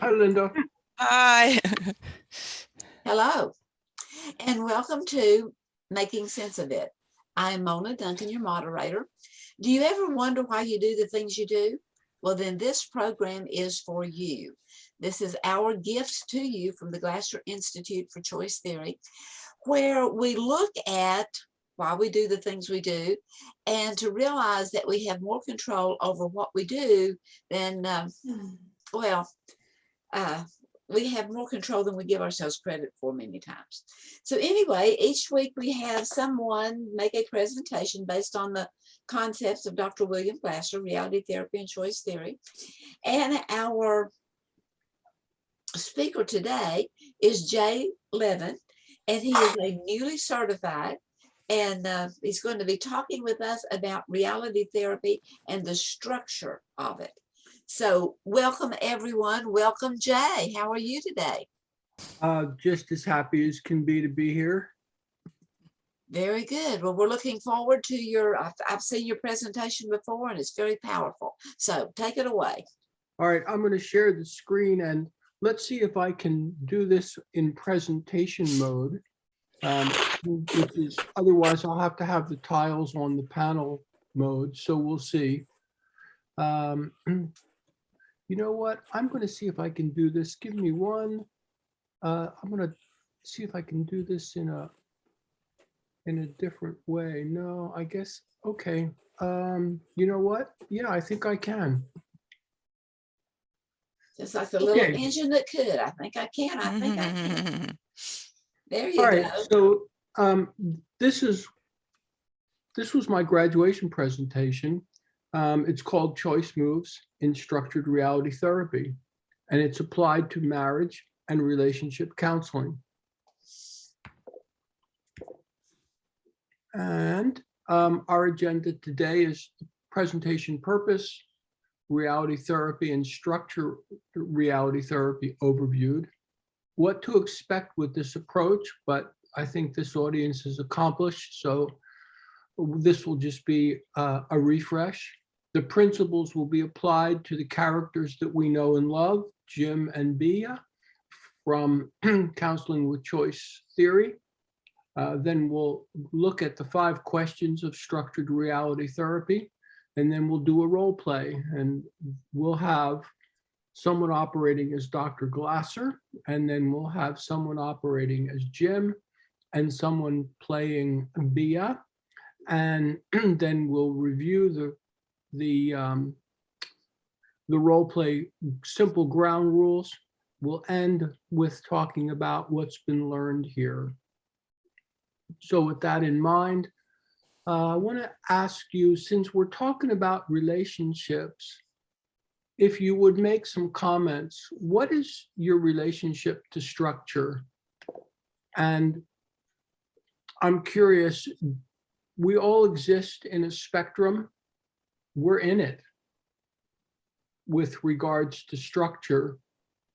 Hi, Linda. Hi. Hello, and welcome to Making Sense of It. I'm Mona Duncan, your moderator. Do you ever wonder why you do the things you do? Well, then this program is for you. This is our gift to you from the Glasser Institute for Choice Theory, where we look at why we do the things we do and to realize that we have more control over what we do than, we have more control than we give ourselves credit for many times. So anyway, each week we have someone make a presentation based on the concepts of Dr. William Glasser, reality therapy and choice theory. And our speaker today is Jay Levin, and he is a newly certified, and he's going to be talking with us about reality therapy and the structure of it. So welcome, everyone. Welcome, Jay. How are you today? Just as happy as can be to be here. Very good. Well, we're looking forward to your, I've seen your presentation before and it's very powerful. So take it away. All right, I'm going to share the screen and let's see if I can do this in presentation mode, which is otherwise I'll have to have the tiles on the panel mode. So we'll see. You know what? I'm going to see if I can do this. Give me one. I'm going to see if I can do this in a different way. No, I guess. Okay. You know what? Yeah, I think I can. Just like the little engine that could. I think I can. I think I can. There you All go. right. So this was my graduation presentation. It's called Choice Moves in Structured Reality Therapy, and it's applied to marriage and relationship counseling. And our agenda today is presentation purpose, reality therapy and structure reality therapy overviewed, what to expect with this approach, but I think this audience is accomplished, so this will just be a refresh. The principles will be applied to the characters that we know and love, Jim and Bia, from Counseling with Choice Theory. Then we'll look at the 5 questions of structured reality therapy, and then we'll do a role play, and we'll have someone operating as Dr. Glasser, and then we'll have someone operating as Jim, and someone playing Bia, and then we'll review the role play simple ground rules. We'll end with talking about what's been learned here. So with that in mind, I want to ask you, since we're talking about relationships, if you would make some comments. What is your relationship to structure? And I'm curious, we all exist in a spectrum. We're in it with regards to structure.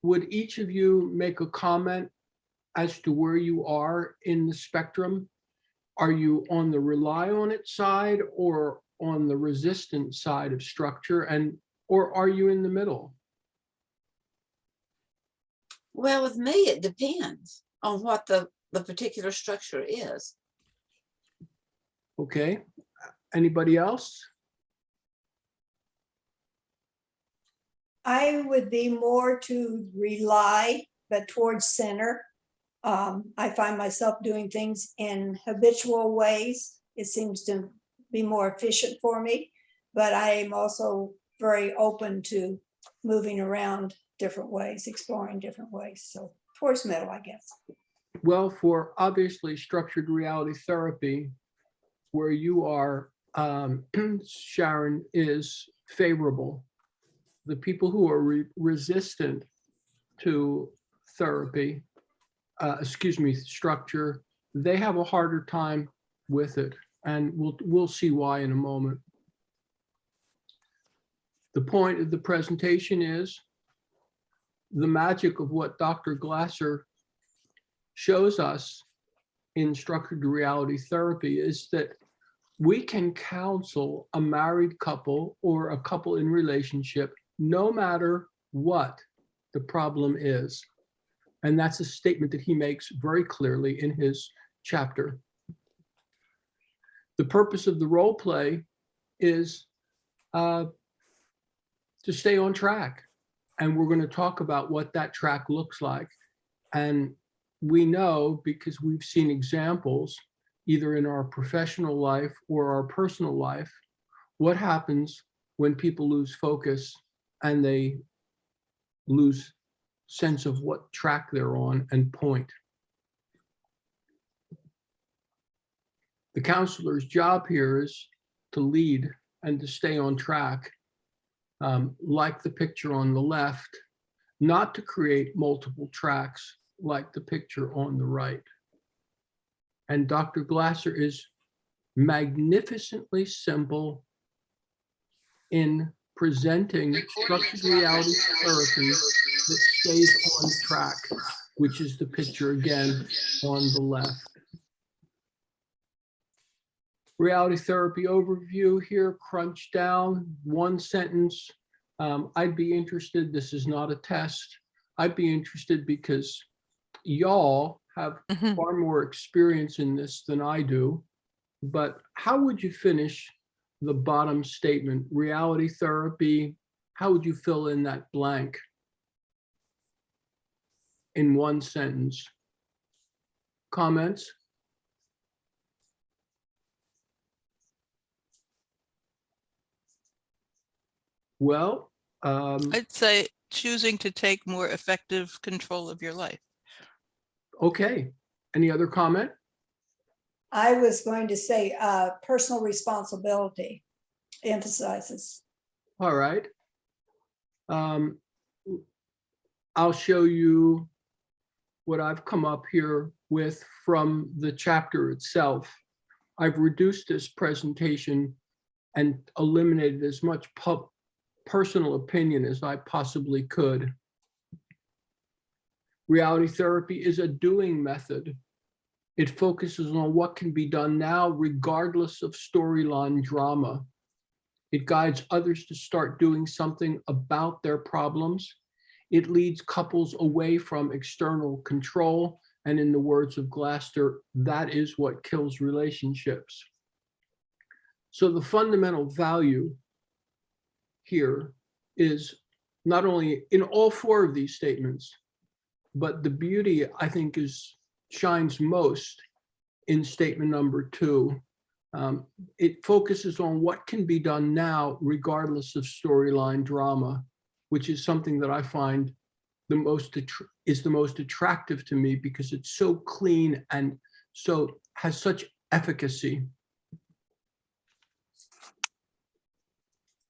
Would each of you make a comment as to where you are in the spectrum? Are you on the rely on it side or on the resistant side of structure, or are you in the middle? Well, with me, it depends on what the particular structure is. Okay. Anybody else? I would be more to rely, but towards center. I find myself doing things in habitual ways. It seems to be more efficient for me, but I am also very open to moving around different ways, exploring different ways. So towards middle, I guess. Well, for obviously structured reality therapy, where you are, Sharon, is favorable. The people who are resistant to therapy, structure, they have a harder time with it, and we'll see why in a moment. The point of the presentation is the magic of what Dr. Glasser shows us in structured reality therapy is that we can counsel a married couple or a couple in relationship no matter what the problem is. And that's a statement that he makes very clearly in his chapter. The purpose of the role play is to stay on track. And we're going to talk about what that track looks like. And we know, because we've seen examples, either in our professional life or our personal life, what happens when people lose focus and they lose sense of what track they're on and point. The counselor's job here is to lead and to stay on track, like the picture on the left, not to create multiple tracks like the picture on the right. And Dr. Glasser is magnificently simple in presenting structured reality therapy that stays on track, which is the picture again on the left. Reality therapy overview here, crunch down, one sentence. I'd be interested, this is not a test. I'd be interested because y'all have far more experience in this than I do, but how would you finish the bottom statement? Reality therapy, how would you fill in that blank in one sentence? Comments? Well, I'd say choosing to take more effective control of your life. okay. Any other comment? I was going to say personal responsibility emphasizes. All right. I'll show you what I've come up here with from the chapter itself. I've reduced this presentation and eliminated as much personal opinion as I possibly could. Reality therapy is a doing method. It focuses on what can be done now, regardless of storyline drama. It guides others to start doing something about their problems. It leads couples away from external control. And in the words of Glasser, that is what kills relationships. So the fundamental value here is not only in all four of these statements, but the beauty, I think, shines most in statement number 2. It focuses on what can be done now, regardless of storyline drama, which is something that I find the most attractive to me, because it's so clean and so has such efficacy.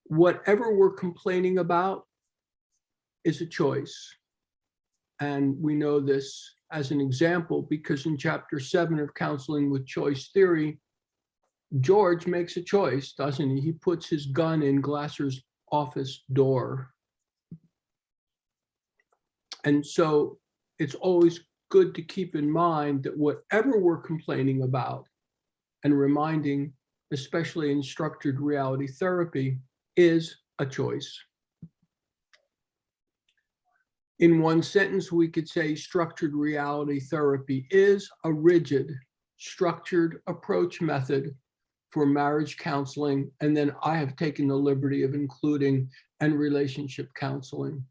Whatever we're complaining about is a choice. And we know this as an example because in chapter 7 of Counseling with Choice Theory, George makes a choice, doesn't he? He puts his gun in Glasser's office door. And so it's always good to keep in mind that whatever we're complaining about and reminding, especially in structured reality therapy, is a choice. In one sentence, we could say structured reality therapy is a rigid, structured approach method for marriage counseling. And then I have taken the liberty of including and relationship counseling.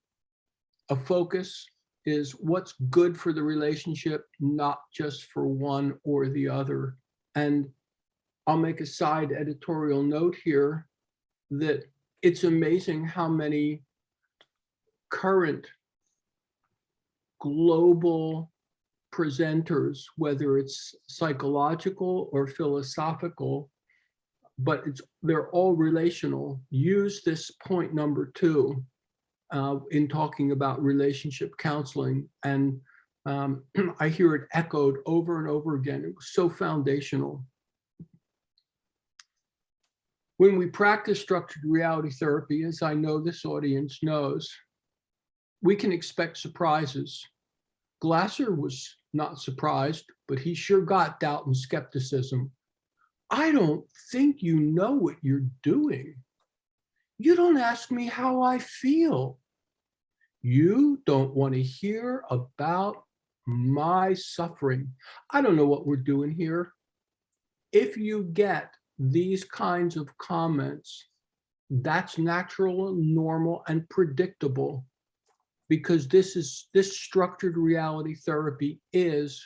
A focus is what's good for the relationship, not just for one or the other. And I'll make a side editorial note here that it's amazing how many current global presenters, whether it's psychological or philosophical, but they're all relational, use this point number 2 in talking about relationship counseling. And I hear it echoed over and over again. It was so foundational. When we practice structured reality therapy, as I know this audience knows, we can expect surprises. Glasser was not surprised, but he sure got doubt and skepticism. I don't think you know what you're doing. You don't ask me how I feel. You don't want to hear about my suffering. I don't know what we're doing here. If you get these kinds of comments, that's natural, normal, and predictable, because this structured reality therapy is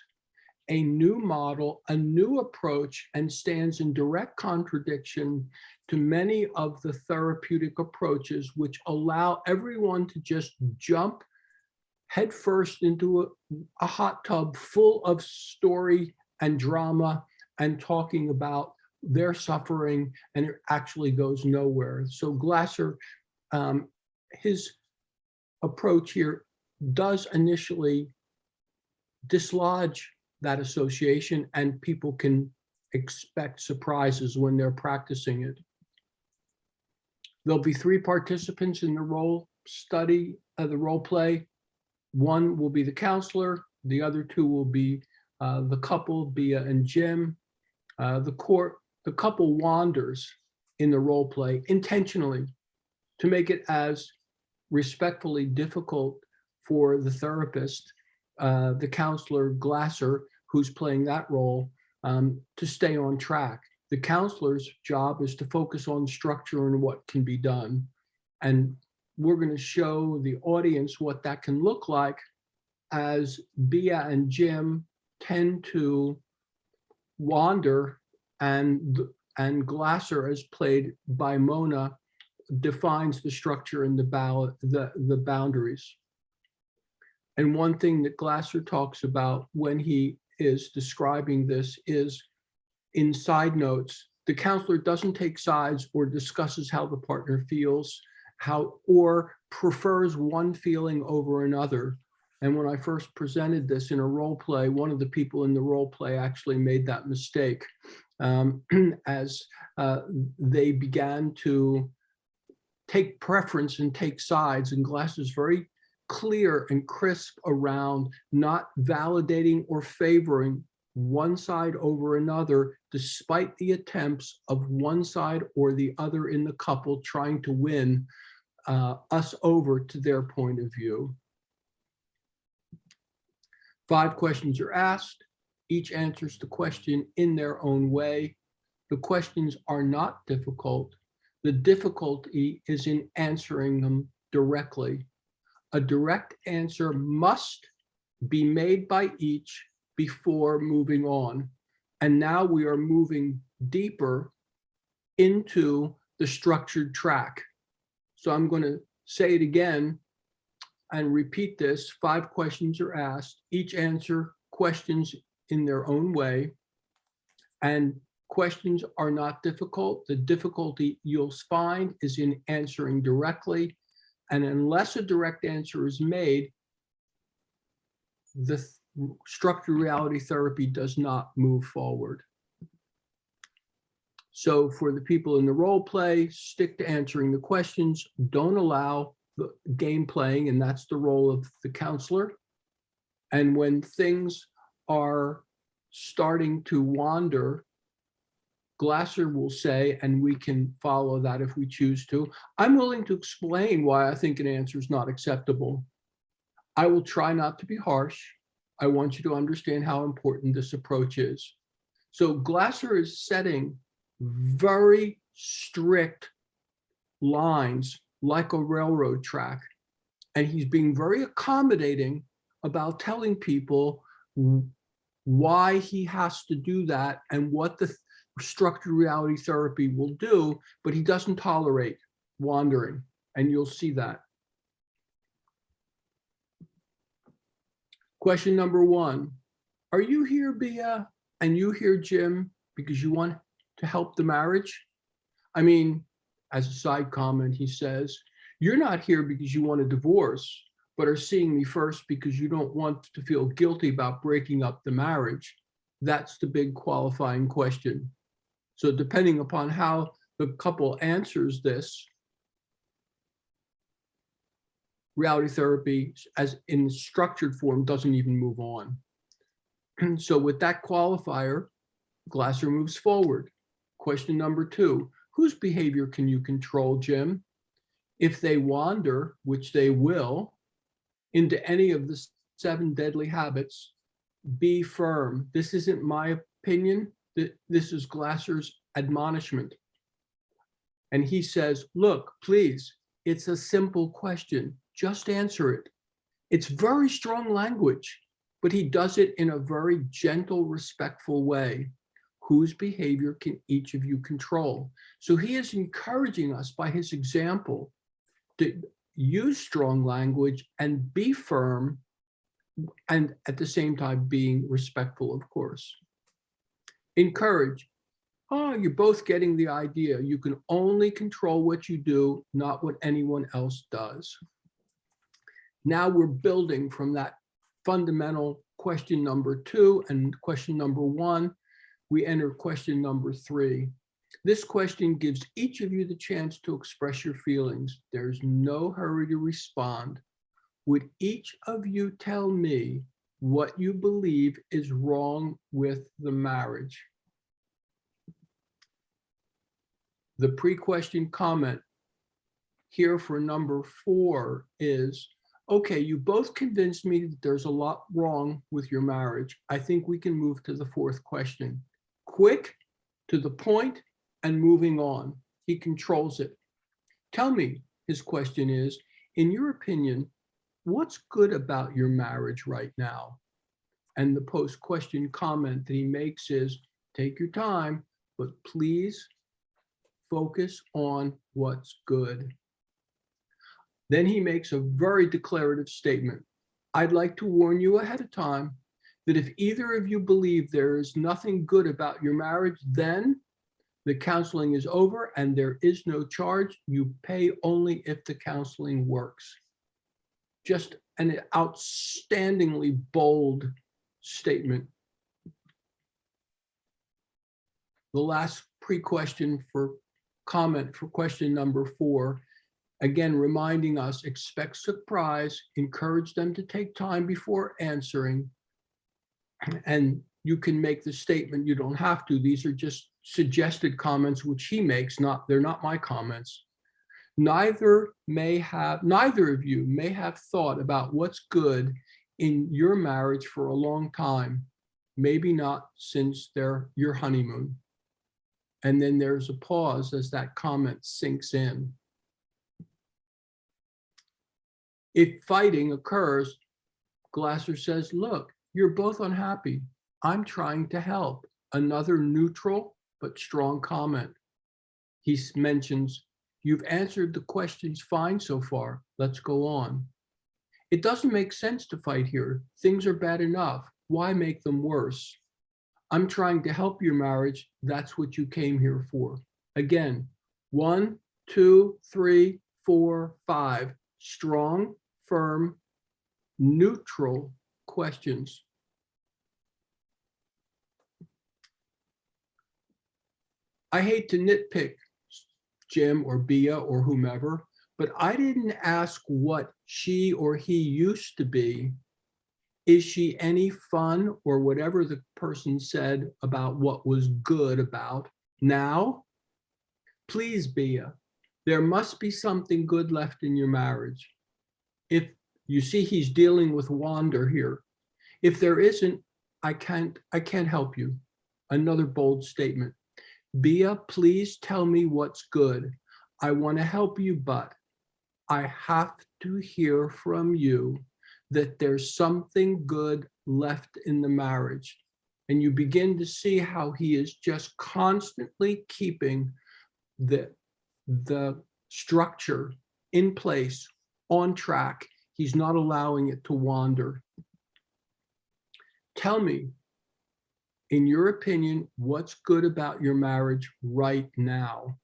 a new model, a new approach, and stands in direct contradiction to many of the therapeutic approaches which allow everyone to just jump headfirst into a hot tub full of story and drama and talking about their suffering, and it actually goes nowhere. So Glasser, his approach here does initially dislodge that association, and people can expect surprises when they're practicing it. There'll be 3 participants in the role study, the role play. One will be the counselor, the other 2 will be the couple, Bea and Jim. The couple wanders in the role play intentionally to make it as respectfully difficult for the therapist, the counselor Glasser, who's playing that role, to stay on track. The counselor's job is to focus on structure and what can be done. And we're going to show the audience what that can look like as Bea and Jim tend to wander, and Glasser, as played by Mona, defines the structure and the boundaries. And one thing that Glasser talks about when he is describing this is in side notes, the counselor doesn't take sides or discusses how the partner feels, or prefers one feeling over another. And when I first presented this in a role play, one of the people in the role play actually made that mistake as they began to take preference and take sides. And Glass is very clear and crisp around not validating or favoring one side over another, despite the attempts of one side or the other in the couple trying to win us over to their point of view. 5 questions are asked. Each answers the question in their own way. The questions are not difficult. The difficulty is in answering them directly. A direct answer must be made by each before moving on. And now we are moving deeper into the structured track. So I'm going to say it again and repeat this. 5 questions are asked. Each answer questions in their own way. And questions are not difficult. The difficulty you'll find is in answering directly. And unless a direct answer is made, the structured reality therapy does not move forward. So for the people in the role play, stick to answering the questions. Don't allow the game playing, and that's the role of the counselor. And when things are starting to wander, Glasser will say, and we can follow that if we choose to, I'm willing to explain why I think an answer is not acceptable. I will try not to be harsh. I want you to understand how important this approach is. So Glasser is setting very strict lines like a railroad track, and he's being very accommodating about telling people why he has to do that and what the structured reality therapy will do, but he doesn't tolerate wandering, and you'll see that. Question number 1, are you here, Bea, and you here, Jim, because you want to help the marriage? I mean, as a side comment, he says, you're not here because you want a divorce, but are seeing me first because you don't want to feel guilty about breaking up the marriage. That's the big qualifying question. So depending upon how the couple answers this, reality therapy, as in structured form, doesn't even move on. And so with that qualifier, Glasser moves forward. Question number 2, whose behavior can you control, Jim? If they wander, which they will, into any of the 7 deadly habits, be firm. This isn't my opinion. This is Glasser's admonishment. And he says, look, please, it's a simple question. Just answer it. It's very strong language, but he does it in a very gentle, respectful way. Whose behavior can each of you control? So he is encouraging us by his example to use strong language and be firm, and at the same time being respectful, of course. Encourage. Oh, you're both getting the idea. You can only control what you do, not what anyone else does. Now we're building from that fundamental question number 2 and question number 1. We enter question number 3. This question gives each of you the chance to express your feelings. There's no hurry to respond. Would each of you tell me what you believe is wrong with the marriage? The pre-question comment here for number 4 is, okay, you both convinced me that there's a lot wrong with your marriage. I think we can move to the 4th question. Quick, to the point, and moving on. He controls it. Tell me, his question is, in your opinion, what's good about your marriage right now? And the post-question comment that he makes is, take your time, but please focus on what's good. Then he makes a very declarative statement. I'd like to warn you ahead of time that if either of you believe there is nothing good about your marriage, then the counseling is over and there is no charge. You pay only if the counseling works. Just an outstandingly bold statement. The last pre-question for comment for question number 4, again, reminding us, expect surprise, encourage them to take time before answering. And you can make the statement, you don't have to. These are just suggested comments which he makes, they're not my comments. Neither of you may have thought about what's good in your marriage for a long time, maybe not since your honeymoon. And then there's a pause as that comment sinks in. If fighting occurs, Glasser says, look, you're both unhappy. I'm trying to help. Another neutral but strong comment. He mentions, you've answered the questions fine so far. Let's go on. It doesn't make sense to fight here. Things are bad enough. Why make them worse? I'm trying to help your marriage. That's what you came here for. Again, 1, 2, 3, 4, 5. Strong, firm, neutral questions. I hate to nitpick Jim or Bia or whomever, but I didn't ask what she or he used to be. Is she any fun, or whatever the person said about what was good about now? Please, Bia, there must be something good left in your marriage. If you see, he's dealing with Wander here. If there isn't, I can't help you. Another bold statement. Bia, please tell me what's good. I want to help you, but I have to hear from you that there's something good left in the marriage. And you begin to see how he is just constantly keeping the structure in place, on track. He's not allowing it to wander. Tell me, in your opinion, what's good about your marriage right now?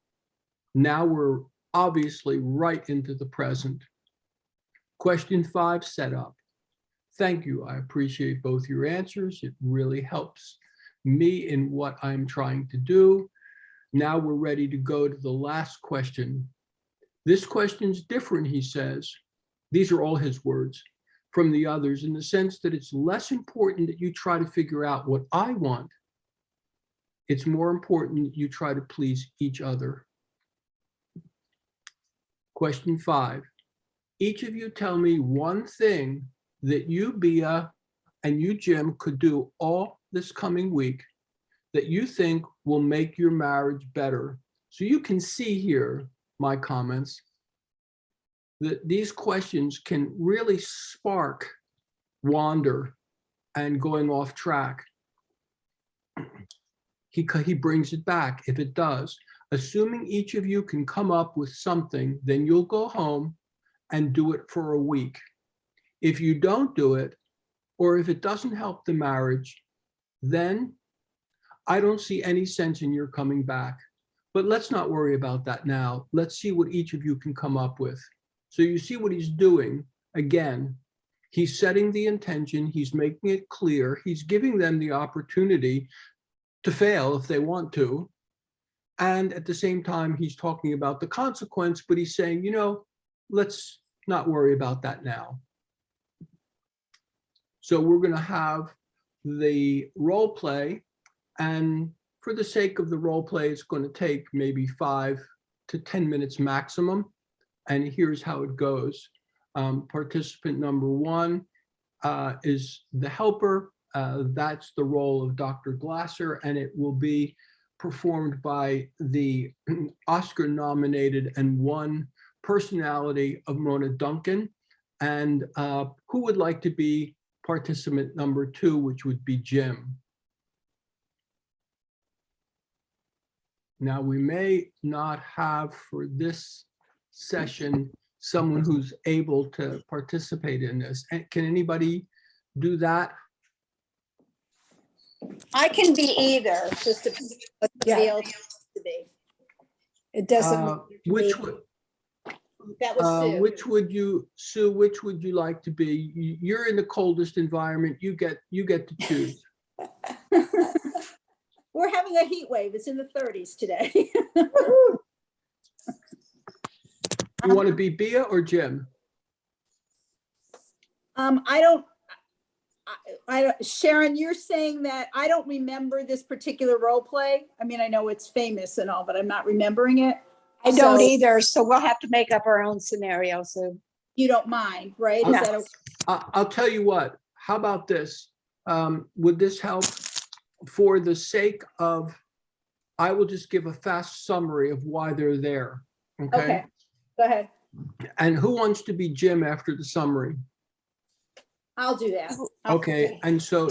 Now we're obviously right into the present. Question 5 set up. Thank you. I appreciate both your answers. It really helps me in what I'm trying to do. Now we're ready to go to the last question. This question's different, he says. These are all his words from the others, in the sense that it's less important that you try to figure out what I want. It's more important that you try to please each other. Question 5. each of you tell me one thing that you, Bia, and you, Jim, could do all this coming week that you think will make your marriage better. So you can see here my comments that these questions can really spark wander and going off track. He brings it back if it does. Assuming each of you can come up with something, then you'll go home and do it for a week. If you don't do it, or if it doesn't help the marriage, then I don't see any sense in your coming back. But let's not worry about that now. Let's see what each of you can come up with. So you see what he's doing. Again, he's setting the intention. He's making it clear. He's giving them the opportunity to fail if they want to. And at the same time, he's talking about the consequence, but he's saying, you know, let's not worry about that now. So we're going to have the role play, and for the sake of the role play, it's going to take maybe 5 to 10 minutes maximum. And here's how it goes. Participant number 1 is the helper. That's the role of Dr. Glasser, and it will be performed by the Oscar-nominated and won personality of Mona Duncan. And who would like to be participant number 2, which would be Jim? Now, we may not have for this session someone who's able to participate in this. Can anybody do that? I can be either, just to what somebody Yeah. else wants to be. It doesn't. Which would That was Sue. which would you, Sue? Which would you like to be? You're in the coldest environment. You get to choose. We're having a heat wave. It's in the 30s today. You want to be Bia or Jim? Sharon, you're saying that I don't remember this particular role play. I mean, I know it's famous and all, but I'm not remembering it. I don't So- either, so we'll have to make up our own scenario, so. You don't mind, right? Is No. that okay? I'll tell you what. How about this? Would this help? For the sake of, I will just give a fast summary of why they're there. Okay, go ahead. And who wants to be Jim after the summary? I'll do that. Okay, and so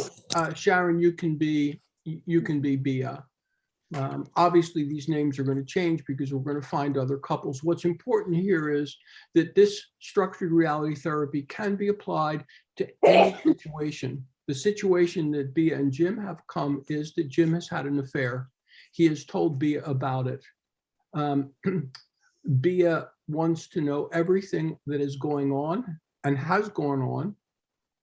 Sharon, you can be Bia. Obviously, these names are going to change because we're going to find other couples. What's important here is that this structured reality therapy can be applied to any situation. The situation that Bia and Jim have come is that Jim has had an affair. He has told Bia about it. Bia wants to know everything that is going on and has gone on.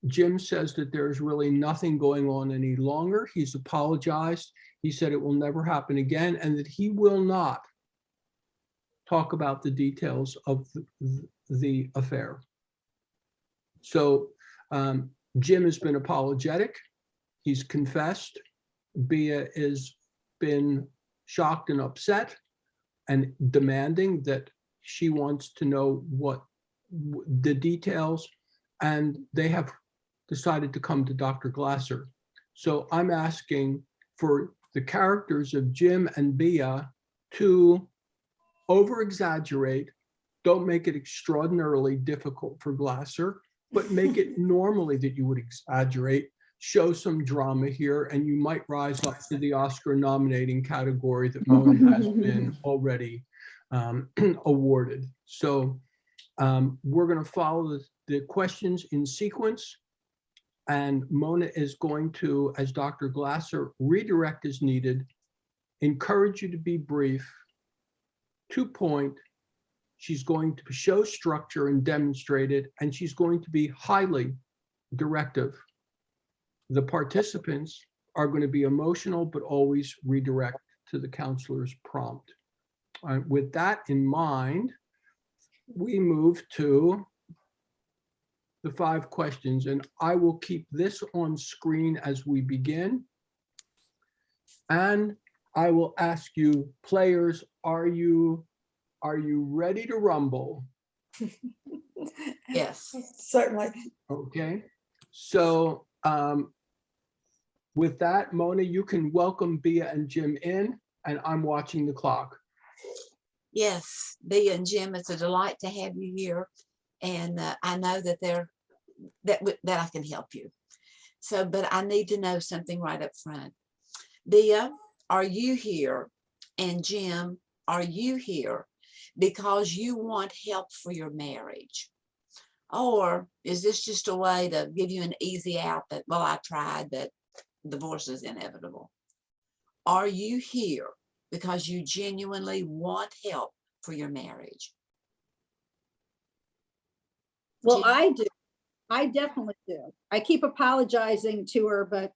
Jim says that there's really nothing going on any longer. He's apologized. He said it will never happen again, and that he will not talk about the details of the affair. So Jim has been apologetic. He's confessed. Bia has been shocked and upset and demanding that she wants to know what the details, and they have decided to come to Dr. Glasser. So I'm asking for the characters of Jim and Bia to over-exaggerate. Don't make it extraordinarily difficult for Glasser, but make it normally that you would exaggerate, show some drama here, and you might rise up to the Oscar nominating category that Mona has been already awarded. So we're going to follow the questions in sequence, and Mona is going to, as Dr. Glasser, redirect as needed, encourage you to be brief, to point. She's going to show structure and demonstrate it, and she's going to be highly directive. The participants are going to be emotional, but always redirect to the counselor's prompt. With that in mind, we move to the 5 questions, and I will keep this on screen as we begin. And I will ask you, players, are you ready to rumble? Yes. Certainly. Okay, so with that, Mona, you can welcome Bea and Jim in, and I'm watching the clock. Yes, Bea and Jim, it's a delight to have you here. And I know that that I can help you. So, but I need to know something right up front. Bea, are you here? And Jim, are you here because you want help for your marriage? Or is this just a way to give you an easy out that, well, I tried, but divorce is inevitable? Are you here because you genuinely want help for your marriage? Well, Jim? I do. I definitely do. I keep apologizing to her, but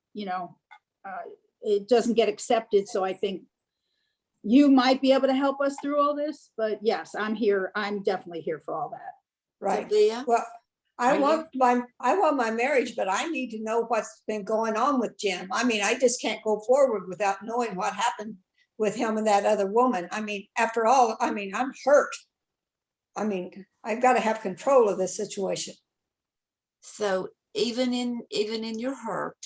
it doesn't get accepted. So I think you might be able to help us through all this, but yes, I'm here. I'm definitely here for all that. Right. Bea? Well, I Are you- want my marriage, but I need to know what's been going on with Jim. I mean, I just can't go forward without knowing what happened with him and that other woman. I mean, after all, I mean, I'm hurt. I mean, I've got to have control of this situation. So even in your hurt,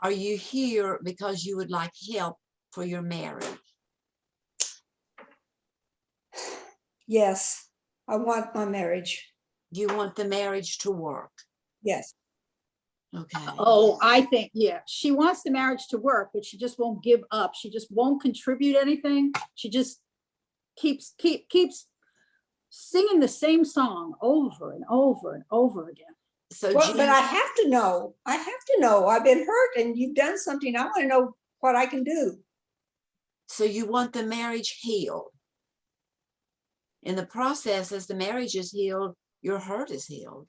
are you here because you would like help for your marriage? Yes, I want my marriage. You want the marriage to work? Yes. Okay. Oh, I think, yeah, she wants the marriage to work, but she just won't give up. She just won't contribute anything. She just keeps singing the same song over and over and over again. So Well, Jim, but I have to know. I have to know. I've been hurt and you've done something. I want to know what I can do. so you want the marriage healed. In the process, as the marriage is healed, your hurt is healed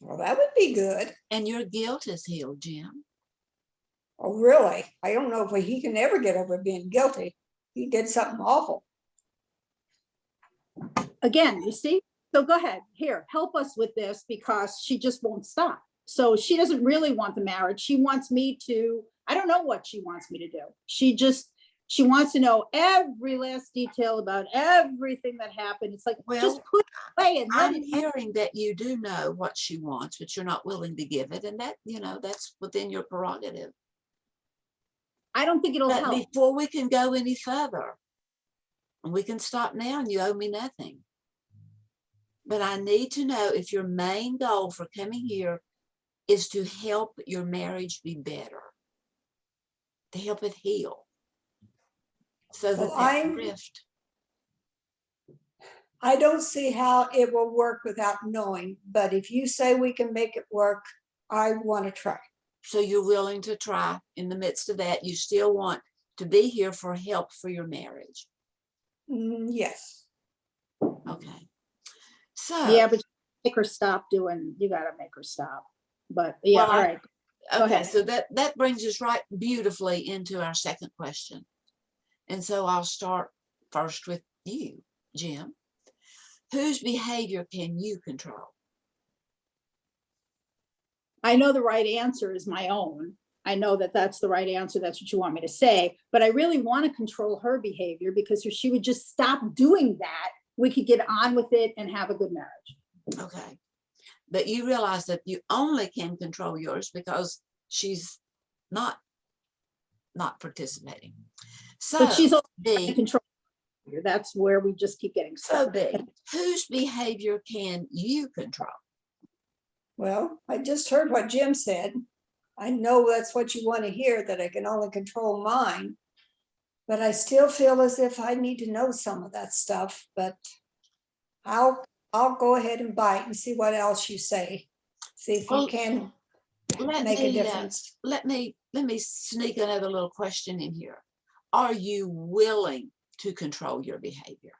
Well, that would be good. and your guilt is healed, Jim. Oh, really? I don't know if he can ever get over being guilty. He did something awful. Again, you see? So go ahead, here, help us with this because she just won't stop. So she doesn't really want the marriage. She wants me to, I don't know what she wants me to do. She wants to know every last detail about everything that happened. It's like, Well, just put it away and let I'm it. hearing that you do know what she wants, but you're not willing to give it. And that, that's within your prerogative. I don't think it'll But help. before we can go any further, and we can stop now and you owe me nothing. But I need to know if your main goal for coming here is to help your marriage be better, to help it heal. So Well, that rift. I don't see how it will work without knowing, but if you say we can make it work, I want to try. So you're willing to try. In the midst of that, you still want to be here for help for your marriage. Yes. Okay. So Yeah, but make her stop doing, you gotta make her stop. But yeah, Well, all right. Go okay, ahead. so that brings us right beautifully into our second question. And so I'll start first with you, Jim. Whose behavior can you control? I know the right answer is my own. I know that that's the right answer. That's what you want me to say. But I really want to control her behavior because if she would just stop doing that, we could get on with it and have a good marriage. Okay. But you realize that you only can control yours because she's not participating. So But she's also B, control. That's where we just keep getting so stuck. B, whose behavior can you control? Well, I just heard what Jim said. I know that's what you want to hear, that I can only control mine. But I still feel as if I need to know some of that stuff, but I'll go ahead and bite and see what else you say. See if you Well, can Let make a me difference. let me sneak another little question in here. Are you willing to control your behavior?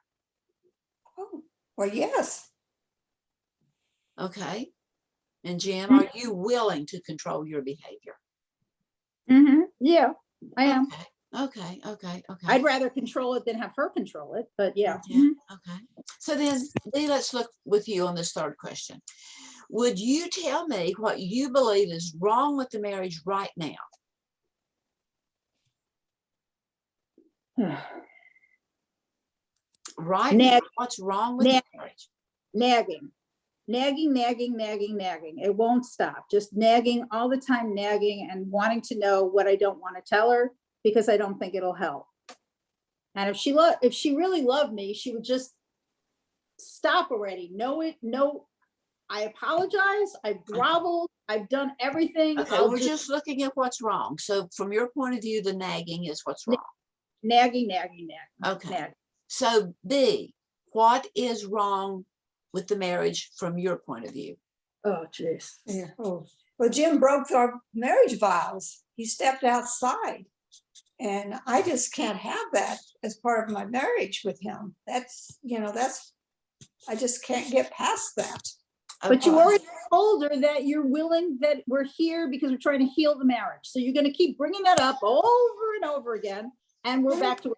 Oh, well, yes. Okay. And Jim, are you willing to control your behavior? Yeah, I am. Okay. I'd rather control it than have her control it, but yeah. Okay. So then, Lee, let's look with you on this third question. Would you tell me what you believe is wrong with the marriage right now? Right now, Nag- what's wrong with nag- marriage? nagging. It won't stop. Just nagging all the time, nagging and wanting to know what I don't want to tell her because I don't think it'll help. And if she really loved me, she would just stop already. No, I apologize. I've groveled. I've done everything. Okay, I'll we're just looking at what's wrong. So from your point of view, the nagging is what's wrong. nagging. Okay. Nag. So B, what is wrong with the marriage from your point of view? Oh, jeez. Yeah. Oh, well, Jim broke our marriage vows. He stepped outside. And I just can't have that as part of my marriage with him. That's, I just can't get past that. But you Okay. already told her that you're willing, that we're here because we're trying to heal the marriage. So you're going to keep bringing that up over and over again. And we're back to,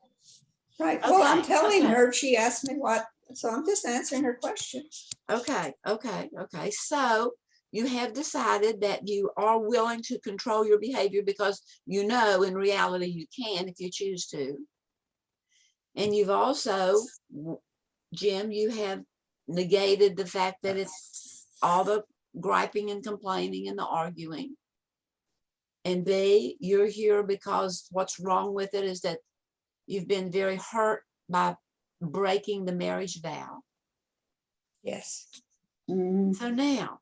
Right. Well, I'm Okay, telling okay. her, she asked me what, so I'm just answering her question. Okay. So you have decided that you are willing to control your behavior because you know in reality you can if you choose to. And you've also, Jim, you have negated the fact that it's all the griping and complaining and the arguing. And B, you're here because what's wrong with it is that you've been very hurt by breaking the marriage vow. Yes. So now,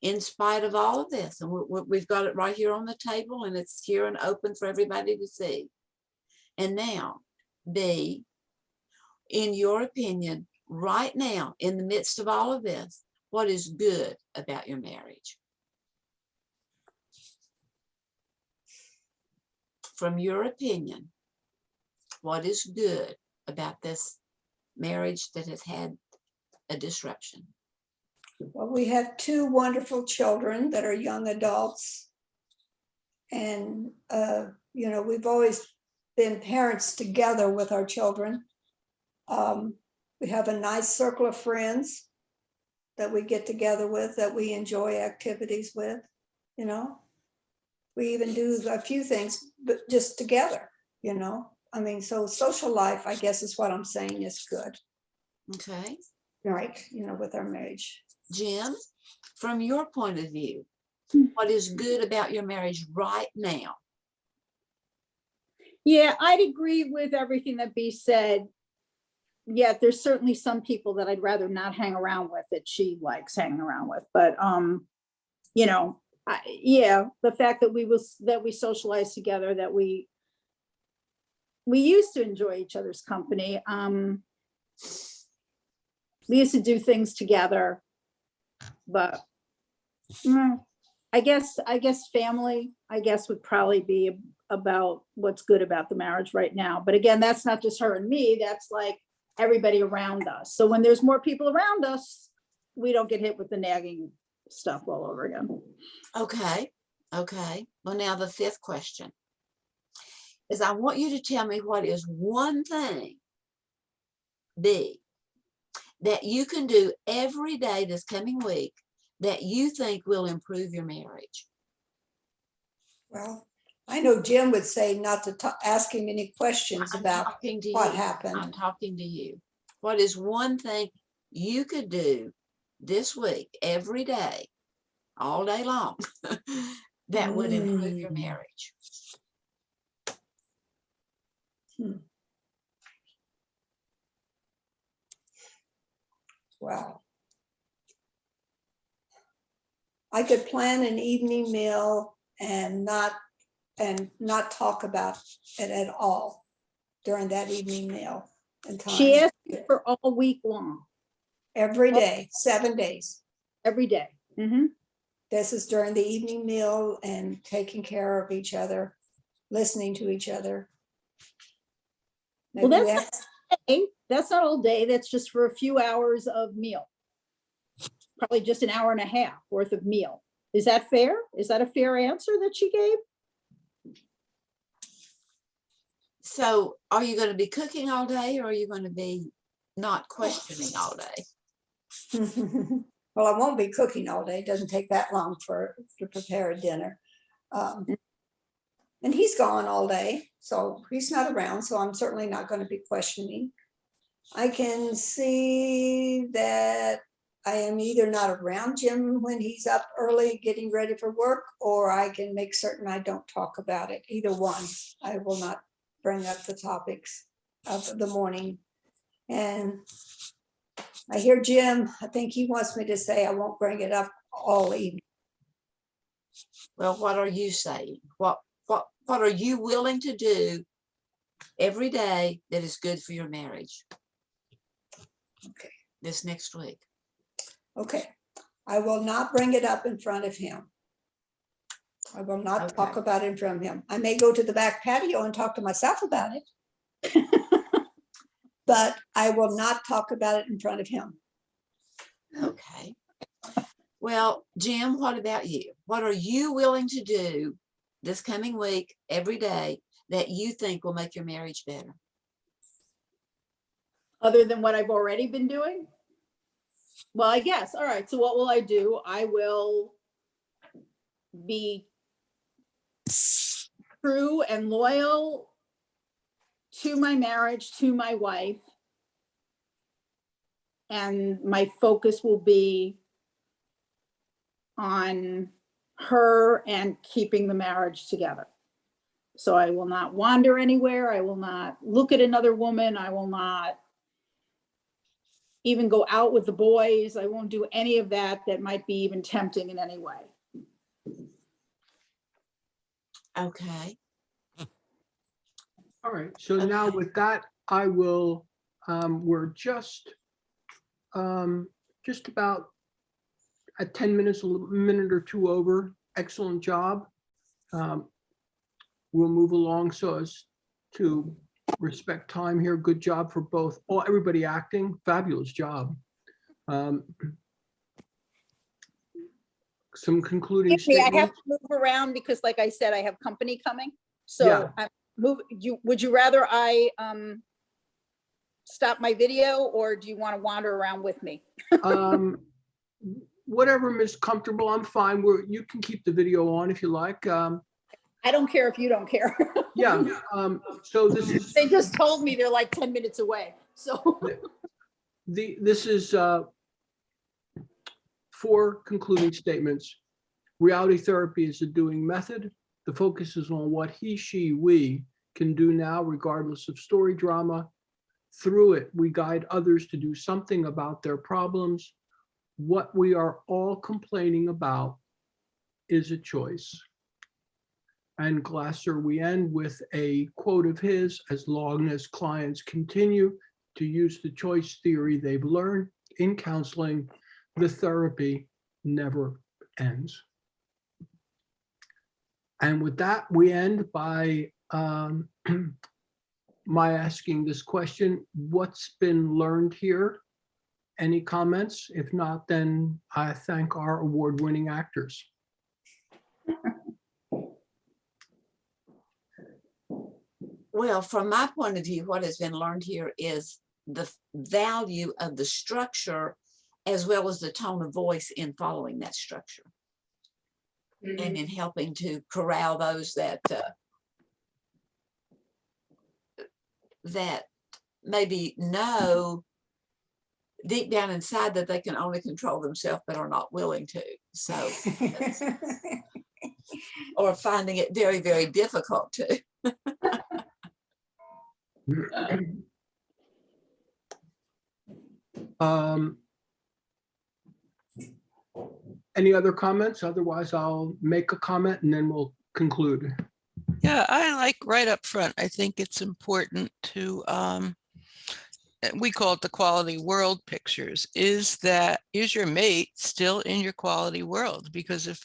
in spite of all of this, and we've got it right here on the table and it's here and open for everybody to see. And now, B, in your opinion, right now, in the midst of all of this, what is good about your marriage? From your opinion, what is good about this marriage that has had a disruption? Well, we have two wonderful children that are young adults. And, we've always been parents together with our children. We have a nice circle of friends that we get together with, that we enjoy activities with, We even do a few things, but just together, so social life, I guess is what I'm saying is good. Okay. Right, with our marriage. Jim, from your point of view, what is good about your marriage right now? yeah, I'd agree with everything that B said. Yeah, there's certainly some people that I'd rather not hang around with that she likes hanging around with. But, the fact that we socialize together, that we used to enjoy each other's company. We used to do things together, but I guess family, would probably be about what's good about the marriage right now. But again, that's not just her and me, that's like everybody around us. So when there's more people around us, we don't get hit with the nagging stuff all over again. Okay. Well, now the fifth question is I want you to tell me what is one thing, B, that you can do every day this coming week that you think will improve your marriage. Well, I know Jim would say not to ask him any questions about talking to what you. happened. I'm talking to you. What is one thing you could do this week, every day, all day long, that would improve your marriage? Wow. I could plan an evening meal and not talk about it at all during that evening meal and time. She asked me for all week long, Every day, 7 days. every day. Mhm. This is during the evening meal and taking care of each other, listening to each other. Well, Maybe that's not all day. That's just for a few hours of meal. Probably just an hour and a half worth of meal. Is that fair? Is that a fair answer that she gave? So are you going to be cooking all day, or are you going to be not questioning all day? Well, I won't be cooking all day. It doesn't take that long to prepare a dinner. And he's gone all day, so he's not around. So I'm certainly not going to be questioning. I can see that I am either not around Jim when he's up early getting ready for work, or I can make certain I don't talk about it. Either one. I will not bring up the topics of the morning. And I hear Jim, I think he wants me to say I won't bring it up all evening. Well, what are you saying? What are you willing to do every day that is good for your marriage? Okay. This next week. Okay, I will not bring it up in front of him. I will not talk Okay. about it in front of him. I may go to the back patio and talk to myself about it. But I will not talk about it in front of him. Okay. Well, Jim, what about you? What are you willing to do this coming week, every day, that you think will make your marriage better? Other than what I've already been doing? Well, I guess. All right. So what will I do? I will be true and loyal to my marriage, to my wife. And my focus will be on her and keeping the marriage together. So I will not wander anywhere. I will not look at another woman. I will not even go out with the boys. I won't do any of that that might be even tempting in any way. Okay. All right, so now Okay. with that, I will, we're just about at 10 minutes, a minute or two over. Excellent job. We'll move along so as to respect time here. Good job for both, everybody acting, fabulous job. Some concluding Excuse me, I have statements. to move around because like I said, I have company coming. Yeah. So would you rather I stop my video, or do you want to wander around with me? Whatever is comfortable, I'm fine. You can keep the video on if you like. I don't care if you don't care. Yeah, so this is, They just told me they're like 10 minutes away, so. this is 4 concluding statements. Reality therapy is a doing method. The focus is on what he, she, we can do now, regardless of story drama. Through it, we guide others to do something about their problems. What we are all complaining about is a choice. And Glasser, we end with a quote of his: as long as clients continue to use the choice theory they've learned in counseling, the therapy never ends. And with that, we end by my asking this question: what's been learned here? Any comments? If not, then I thank our award-winning actors. Well, from my point of view, what has been learned here is the value of the structure as well as the tone of voice in following that structure. And in helping to corral those that maybe know deep down inside that they can only control themselves but are not willing to. So, or finding it very, very difficult to. Any other comments? Otherwise, I'll make a comment and then we'll conclude. Yeah, I like right up front. I think it's important to, we call it the quality world pictures, is your mate still in your quality world? Because if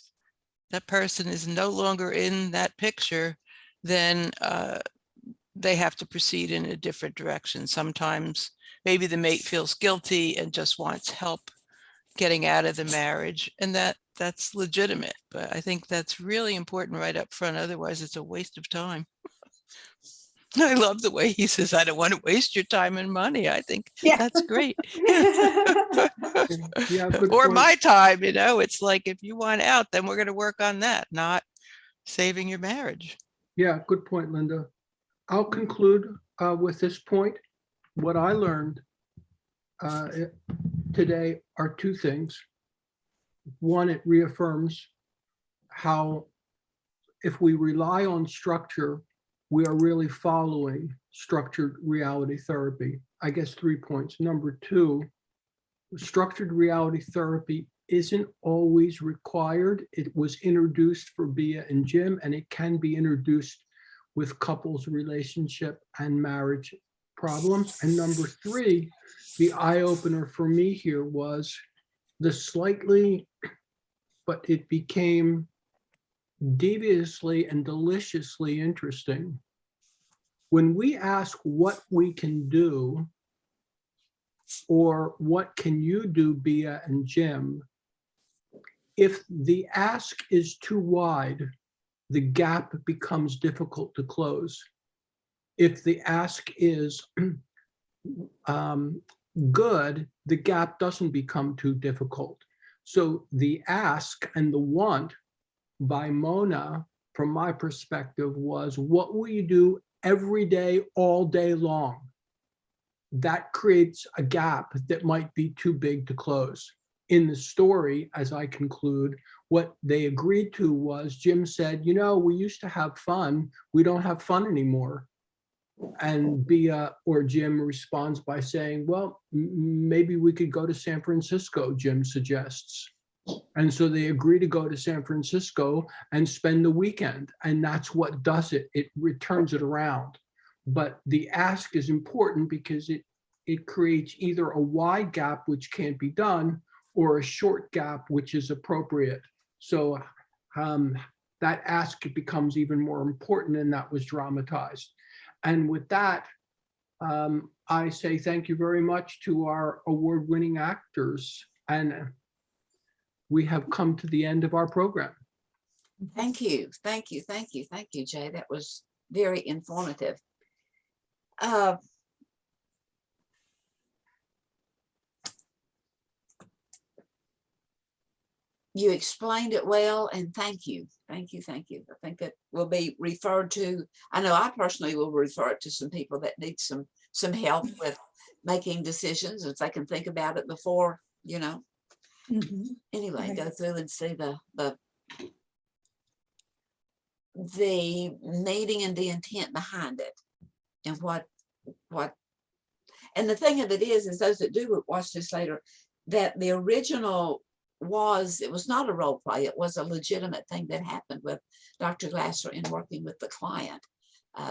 that person is no longer in that picture, then they have to proceed in a different direction. Sometimes maybe the mate feels guilty and just wants help getting out of the marriage, and that's legitimate. But I think that's really important right up front. Otherwise, it's a waste of time. I love the way he says, I don't want to waste your time and money. I think that's great. Yeah, good Or point. my time, it's like, if you want out, then we're going to work on that, not saving your marriage. Yeah, good point, Linda. I'll conclude with this point. What I learned today are two things. One, it reaffirms how if we rely on structure, we are really following structured reality therapy. I guess 3 points. Number two, structured reality therapy isn't always required. It was introduced for Bia and Jim, and it can be introduced with couples relationship and marriage problems. And number three, the eye opener for me here was the slightly, but it became deviously and deliciously interesting. When we ask what we can do, or what can you do, Bia and Jim, if the ask is too wide, the gap becomes difficult to close. If the ask is good, the gap doesn't become too difficult. So the ask and the want by Mona, from my perspective, was what will you do every day, all day long? That creates a gap that might be too big to close. In the story, as I conclude, what they agreed to was Jim said, you know, we used to have fun. We don't have fun anymore. And Bia or Jim responds by saying, well, maybe we could go to San Francisco, Jim suggests. And so they agree to go to San Francisco and spend the weekend. And that's what does it. It returns it around. But the ask is important because it creates either a wide gap, which can't be done, or a short gap, which is appropriate. So that ask becomes even more important, and that was dramatized. And with that, I say thank you very much to our award-winning actors. And we have come to the end of our program. Thank you. Thank you. Thank you. Thank you, Jay. That was very informative. You explained it well, and thank you. Thank you. Thank you. I think that will be referred to. I know I personally will refer it to some people that need some help with making decisions, if they can think about it before, you know. Anyway, go through and see the meaning and the intent behind it, and what and the thing of it is those that do watch this later, that the original it was not a role play. It was a legitimate thing that happened with Dr. Glasser in working with the client.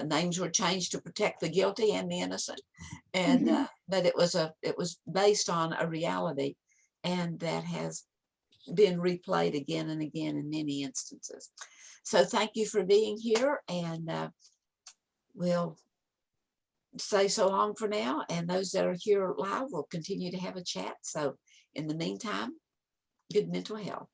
Names were changed to protect the guilty and the innocent, and but it was based on a reality, and that has been replayed again and again in many instances. So thank you for being here, and we'll say so long for now. And those that are here live will continue to have a chat. So in the meantime, good mental health.